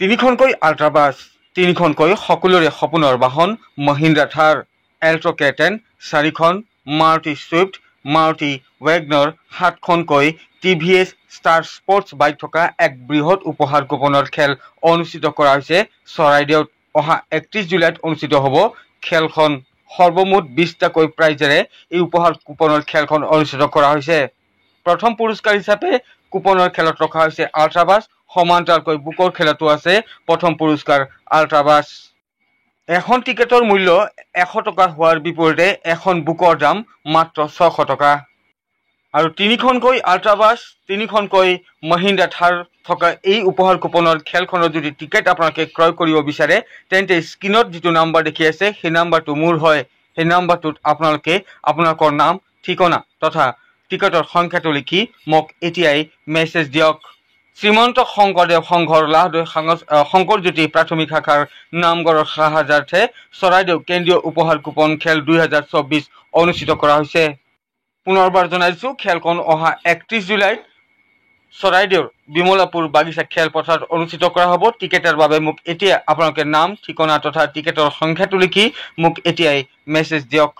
তিনিখনকৈ আল্ট্ৰাবাছ, তিনিখনকৈ সকলোৰে সপোনৰ বাহন মহিন্দ্ৰা থাৰ, এল্টো K10, 4খন মাৰুতি ছুইফ্ট, মাৰুতি ৱেগনৰ, 7খনকৈ TVS ষ্টাৰ স্পৰ্টছ বাইক থকা এক বৃহৎ উপহাৰ কুপনৰ খেল অনুষ্ঠিত কৰা হৈছে চৰাইদেউত। অহা 31 জুলাইত অনুষ্ঠিত হ'ব খেলখন। সৰ্বমুঠ 20টাকৈ প্ৰাইজেৰে এই উপহাৰ কুপনৰ খেলখন অনুষ্ঠিত কৰা হৈছে। প্ৰথম পুৰস্কাৰ হিচাপে কুপনৰ খেলত ৰখা হৈছে আল্ট্ৰাবাছ। সমান্তৰালকৈ বুকৰ খেলতো আছে প্ৰথম পুৰস্কাৰ আল্ট্ৰাবাছ। এখন টিকেটৰ মূল্য 100 টকা হোৱাৰ বিপৰীতে এখন বুকৰ দাম মাত্ৰ 600 টকা। আৰু তিনিখনকৈ আল্ট্ৰাবাছ, তিনিখনকৈ মহিন্দ্ৰা থাৰ থকা এই উপহাৰ কুপনৰ খেলখনৰ যদি টিকেট আপোনালোকে ক্ৰয় কৰিব বিচাৰে তেন্তে স্ক্ৰীণত যিটো নাম্বাৰ দেখি আছে সেই নাম্বাৰটো মোৰ হয়। সেই নাম্বাৰটোত আপোনালোকে আপোনালোকৰ নাম, ঠিকনা তথা টিকেটৰ সংখ্যাটো লিখি মোক এতিয়াই মেছেজ দিয়ক। শ্ৰীমন্ত শংকৰদেৱ সংঘৰ লাহদৈ শংকৰজ্যোতি প্ৰাথমিক শাখাৰ নামঘৰৰ সাহায্যাৰ্থে চৰাইদেউ কেন্দ্ৰীয় উপহাৰ কুপন খেল 2024 অনুষ্ঠিত কৰা হৈছে। পুনৰবাৰ জনাইছো খেলখন অহা 31 জুলাইত চৰাইদেউৰ বিমলাপুৰ বাগিচা খেলপথাৰত অনুষ্ঠিত কৰা হ'ব। টিকেটৰ বাবে মোক এতিয়া আপোনালোকে নাম, ঠিকনা তথা টিকেটৰ সংখ্যাটো লিখি মোক এতিয়াই মেছেজ দিয়ক।